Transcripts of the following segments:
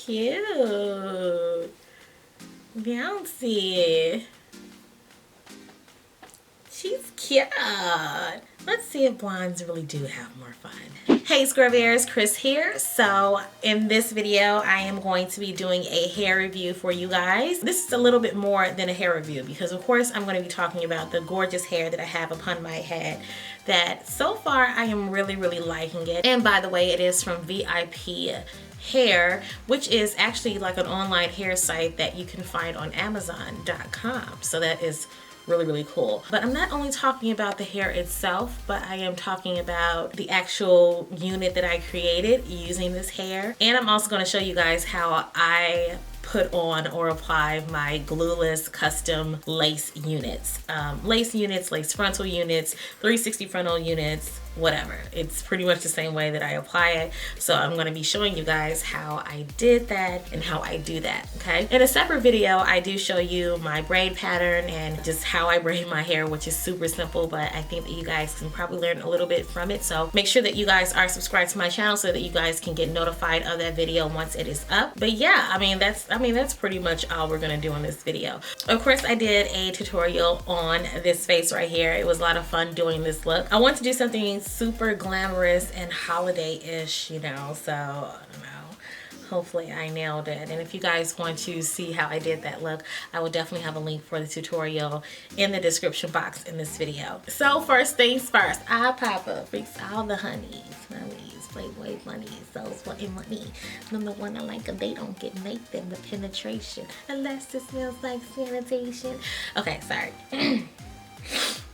cute. Bouncy. She's cute. Let's see if blondes really do have more fun. Hey Scrub Bears, Chris here. So in this video, I am going to be doing a hair review for you guys. This is a little bit more than a hair review because of course I'm going to be talking about the gorgeous hair that I have upon my head that so far I am really liking it. And by the way, it is from VIP Hair, which is actually like an online hair site that you can find on Amazon.com. So that is really cool. But I'm not only talking about the hair itself, but I am talking about the actual unit that I created using this hair. And I'm also going to show you guys how I put on or apply my glueless custom lace units. Lace frontal units, 360 frontal units, whatever. It's pretty much the same way that I apply it. So I'm going to be showing you guys how I did that and how I do that, okay? In a separate video, I do show you my braid pattern and just how I braid my hair, which is super simple, but I think that you guys can probably learn a little bit from it. So make sure that you guys are subscribed to my channel so that you guys can get notified of that video once it is up. But yeah, I mean, that's pretty much all we're going to do in this video. Of course, I did a tutorial on this face right here. It was a lot of fun doing this look. I want to do something super glamorous and holiday-ish, you know, so I don't know, hopefully I nailed it. And if you guys want to see how I did that look, I will definitely have a link for the tutorial in the description box in this video. So first things first, I pop up fix all the honeys, Playboy bunnies, those wanting money. Number one, I like them, they don't make them the penetration unless it smells like sanitation. Okay, sorry.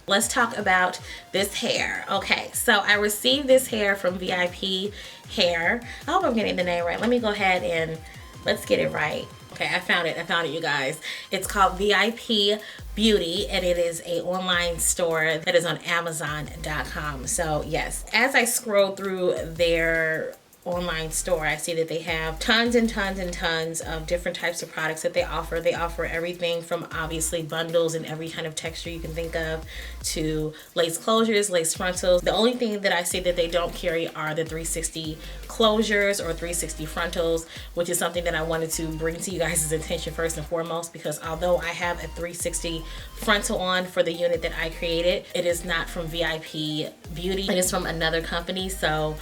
Let's talk about this hair. Okay, so I received this hair from VIP Hair. I hope I'm getting the name right. Let me go ahead and let's get it right. Okay, I found it, you guys. It's called VIP Beauty, and it is an online store that is on Amazon.com. So yes, as I scroll through their online store, I see that they have tons and tons of different types of products that they offer. They offer everything from obviously bundles in every kind of texture you can think of to lace closures, lace frontals. The only thing that I see that they don't carry are the 360 closures or 360 frontals, which is something that I wanted to bring to you guys' attention first and foremost, because although I have a 360 frontal on for the unit that I created, it is not from VIP Beauty. It is from another company, so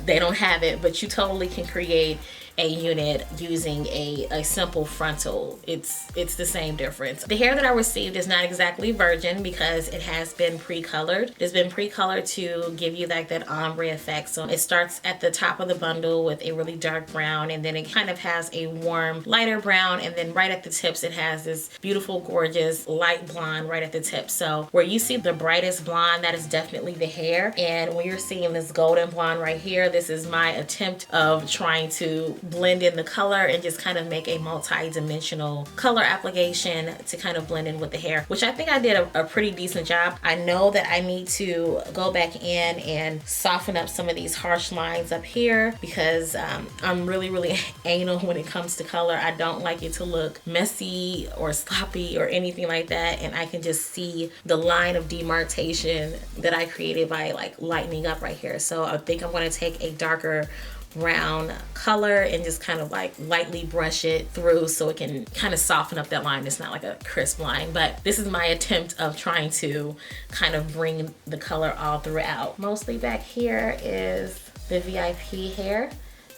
they don't have it, but you totally can create a unit using a simple frontal. It's the same difference. The hair that I received is not exactly virgin because it has been pre-colored. It's been pre-colored to give you like that ombre effect. So it starts at the top of the bundle with a really dark brown, and then it kind of has a warm lighter brown, and then right at the tips it has this beautiful gorgeous light blonde right at the tip. So where you see the brightest blonde, that is definitely the hair, and when you're seeing this golden blonde right here, this is my attempt of trying to blend in the color and just kind of make a multi-dimensional color application to kind of blend in with the hair, which I think I did a pretty decent job. I know that I need to go back in and soften up some of these harsh lines up here because I'm really anal when it comes to color. I don't like it to look messy or sloppy or anything like that, and I can just see the line of demarcation that I created by like lightening up right here. So I think I'm going to take a darker brown color and just kind of like lightly brush it through so it can kind of soften up that line. It's not like a crisp line, but this is my attempt of trying to kind of bring the color all throughout. Mostly back here is the VIP hair.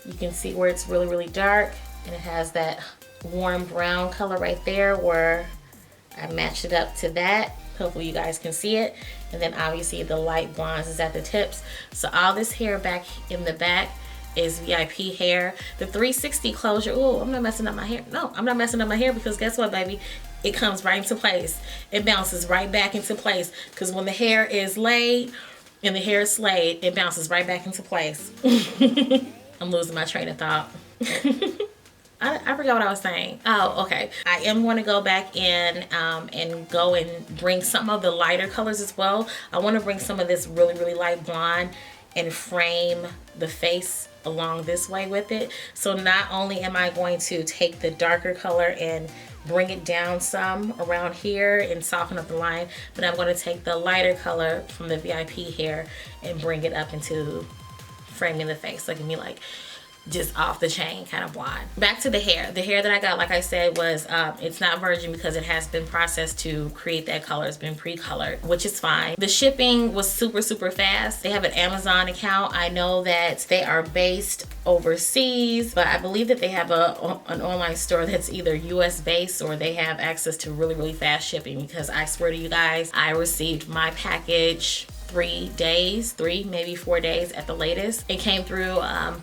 You can see where it's really dark, and it has that warm brown color right there where I matched it up to that. Hopefully you guys can see it. And then obviously the light blondes is at the tips. So all this hair back in the back is VIP hair. The 360 closure, oh, I'm not messing up my hair. No, I'm not messing up my hair because guess what, baby? It comes right into place. It bounces right back into place because when the hair is laid and the hair is slayed, it bounces right back into place. I'm losing my train of thought. I forgot what I was saying. Oh, okay. I am going to go back in and go and bring some of the lighter colors as well. I want to bring some of this really light blonde and frame the face along this way with it. So not only am I going to take the darker color and bring it down some around here and soften up the line, but I'm going to take the lighter color from the VIP hair and bring it up into framing the face. So it can be like just off the chain kind of blonde. Back to the hair. The hair that I got, like I said, was it's not virgin because it has been processed to create that color. It's been pre-colored, which is fine. The shipping was super fast. They have an Amazon account. I know that they are based overseas, but I believe that they have an online store that's either US based or they have access to really fast shipping, because I swear to you guys, I received my package 3 days, 3 maybe 4 days at the latest. It came through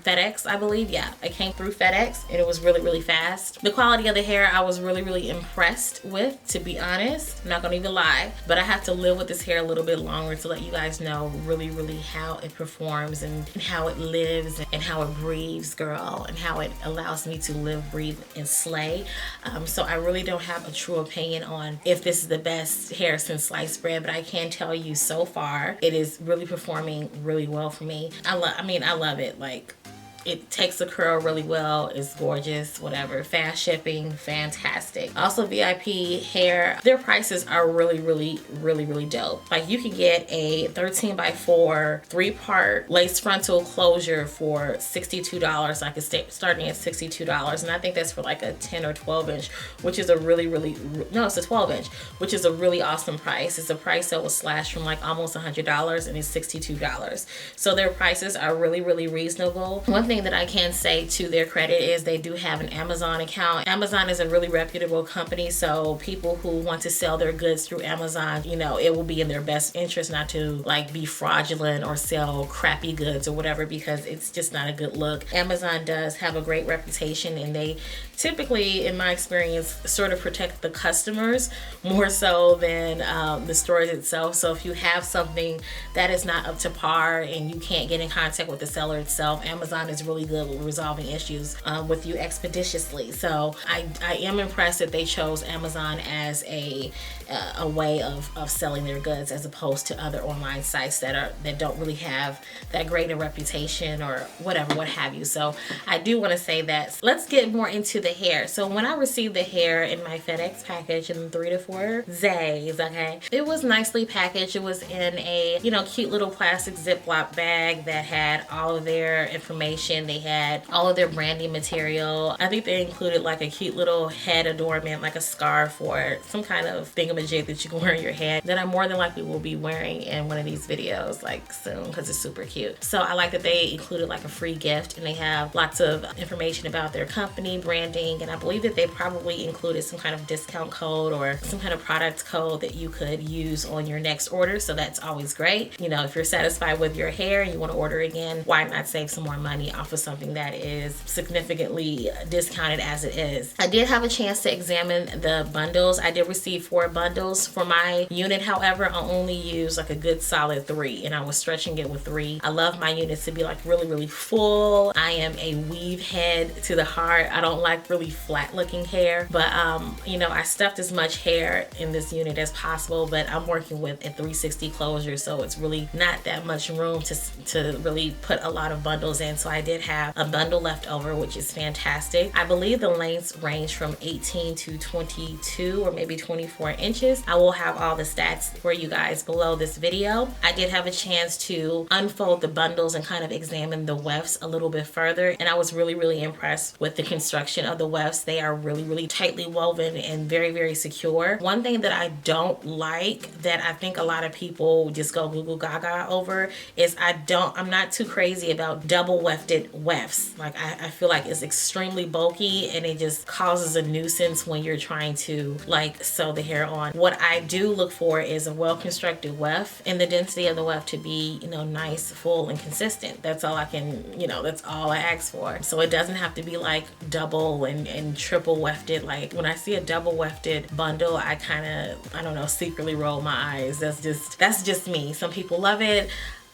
FedEx, I believe. Yeah, it came through FedEx and it was really fast. The quality of the hair I was really impressed with, to be honest. I'm not gonna even lie, but I have to live with this hair a little bit longer to let you guys know really how it performs and how it lives and how it breathes, girl, and how it allows me to live, breathe, and slay. So I really don't have a true opinion on if this is the best hair since sliced bread, but I can tell you so far it is really performing really well for me. I love it. Like, it takes a curl really well. It's gorgeous, whatever. Fast shipping, fantastic. Also, VIP hair, their prices are really dope. Like, you can get a 13x4 3-part lace frontal closure for $62. Like, it's starting at $62, and I think that's for like a 10 or 12 inch, which is a no, it's a 12 inch, which is a really awesome price. It's a price that was slashed from like almost $100 and it's $62. So their prices are really reasonable. One thing that I can say to their credit is they do have an Amazon account. Amazon is a really reputable company, so people who want to sell their goods through Amazon, you know, it will be in their best interest not to like be fraudulent or sell crappy goods or whatever, because it's just not a good look. Amazon does have a great reputation, and they typically, in my experience, sort of protect the customers more so than the stores itself. So if you have something that is not up to par and you can't get in contact with the seller itself, Amazon is really good with resolving issues with you expeditiously. So I am impressed that they chose Amazon as a way of selling their goods, as opposed to other online sites that don't really have that great a reputation or whatever, what have you. So I do want to say that. Let's get more into the hair. So when I received the hair in my FedEx package in 3 to 4 days, okay, it was nicely packaged. It was in a, you know, cute little plastic Ziploc bag that had all of their information. They had all of their branding material. I think they included like a cute little head adornment, like a scarf or some kind of thingamajig that you can wear on your head, that I more than likely will be wearing in one of these videos like soon, because it's super cute. So I like that they included like a free gift, and they have lots of information about their company, branding, and I believe that they probably included some kind of discount code or some kind of product code that you could use on your next order. So that's always great. You know, if you're satisfied with your hair and you want to order again, why not save some more money off of something that is significantly discounted as it is. I did have a chance to examine the bundles. I did receive 4 bundles for my unit. However, I only used like a good solid 3, and I was stretching it with 3. I love my units to be like really full. I am a weave head to the heart. I don't like really flat looking hair, but you know, I stuffed as much hair in this unit as possible, but I'm working with a 360 closure, so it's really not that much room to really put a lot of bundles in. So I did have a bundle left over, which is fantastic. I believe the lengths range from 18 to 22 or maybe 24 inches. I will have all the stats for you guys below this video. I did have a chance to unfold the bundles and kind of examine the wefts a little bit further, and I was really impressed with the construction of the wefts. They are really tightly woven and very secure. One thing that I don't like, that I think a lot of people just go goo gaga over, is I'm not too crazy about double wefted wefts. Like, I feel like it's extremely bulky and it just causes a nuisance when you're trying to like sew the hair on. What I do look for is a well-constructed weft and the density of the weft to be, you know, nice, full, and consistent. That's all I can, you know, that's all I ask for. So it doesn't have to be like double and triple wefted. Like, when I see a double wefted bundle, I kind of, I don't know, secretly roll my eyes. That's just me. Some people love it.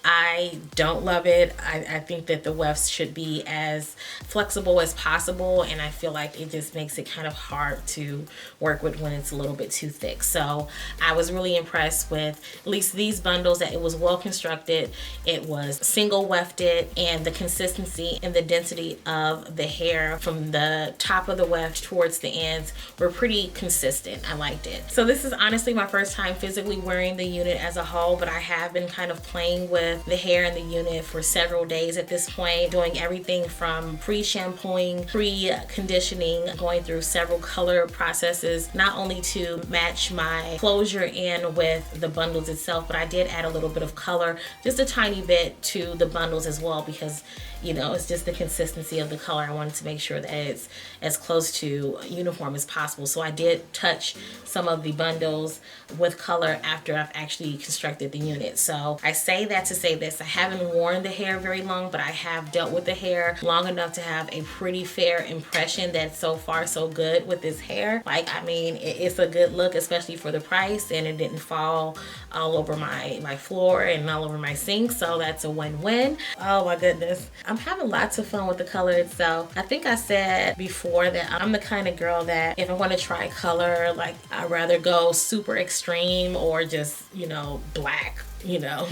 I don't love it. I think that the wefts should be as flexible as possible, and I feel like it just makes it kind of hard to work with when it's a little bit too thick. So I was really impressed with at least these bundles, that it was well constructed, it was single wefted, and the consistency and the density of the hair from the top of the weft towards the ends were pretty consistent. I liked it. So this is honestly my first time physically wearing the unit as a whole, but I have been kind of playing with with the hair in the unit for several days at this point, doing everything from pre-shampooing, pre-conditioning, going through several color processes, not only to match my closure in with the bundles itself, but I did add a little bit of color, just a tiny bit, to the bundles as well, because you know, it's just the consistency of the color. I wanted to make sure that it's as close to uniform as possible. So I did touch some of the bundles with color after I've actually constructed the unit. So I say that to say this: I haven't worn the hair very long, but I have dealt with the hair long enough to have a pretty fair impression that so far so good with this hair. Like, I mean, it's a good look, especially for the price, and it didn't fall all over my floor and all over my sink, so that's a win-win. Oh my goodness, I'm having lots of fun with the color itself. I think I said before that I'm the kind of girl that if I want to try color, like, I'd rather go super extreme or just, you know, black, you know,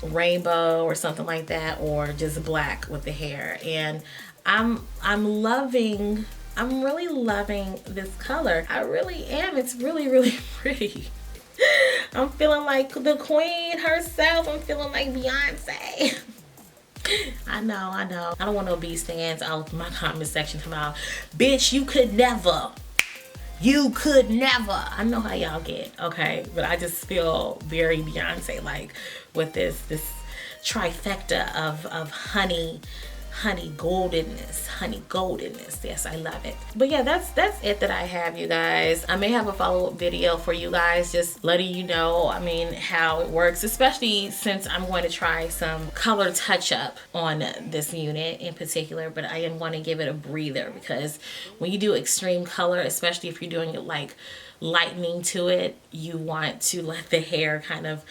rainbow or something like that, or just black with the hair. And I'm really loving this color. I really am. It's really, really pretty. I'm feeling like the queen herself. I'm feeling like Beyonce. I know. I don't want no B stands all up in my comment section come out, bitch, you could never. You could never. I know how y'all get, okay? But I just feel very Beyonce like with this trifecta of honey goldenness. Yes, I love it. But yeah, that's it that I have, you guys. I may have a follow-up video for you guys, just letting you know, I mean, how it works, especially since I'm going to try some color touch-up on this unit in particular. But I am going to give it a breather, because when you do extreme color, especially if you're doing it like lightening to it, you want to let the hair kind of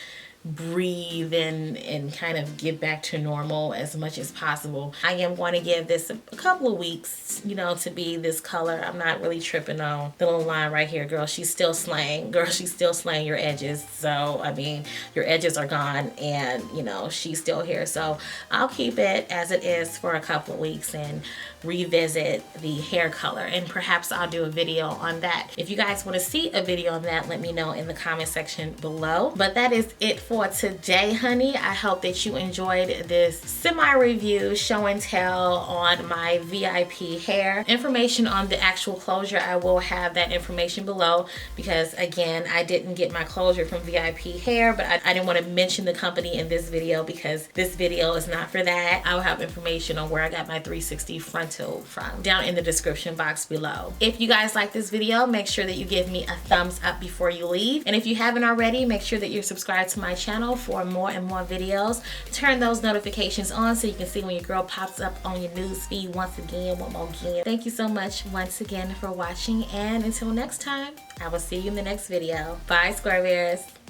breathe and kind of get back to normal as much as possible. I am going to give this a couple of weeks, you know, to be this color. I'm not really tripping on the little line right here, girl. She's still slaying. Girl, she's still slaying your edges. So, I mean, your edges are gone and, you know, she's still here. So I'll keep it as it is for a couple of weeks and revisit the hair color, and perhaps I'll do a video on that. If you guys want to see a video on that, let me know in the comment section below. But that is it for today, honey. I hope that you enjoyed this semi-review show and tell on my VIP hair. Information on the actual closure, I will have that information below, because again, I didn't get my closure from VIP hair, but I didn't want to mention the company in this video because this video is not for that. I will have information on where I got my 360 frontal from down in the description box below. If you guys like this video, make sure that you give me a thumbs up before you leave. And if you haven't already, make sure that you're subscribed to my channel for more and more videos. Turn those notifications on so you can see when your girl pops up on your news feed once again, one more again. Thank you so much once again for watching, and until next time, I will see you in the next video. Bye, Square Bears.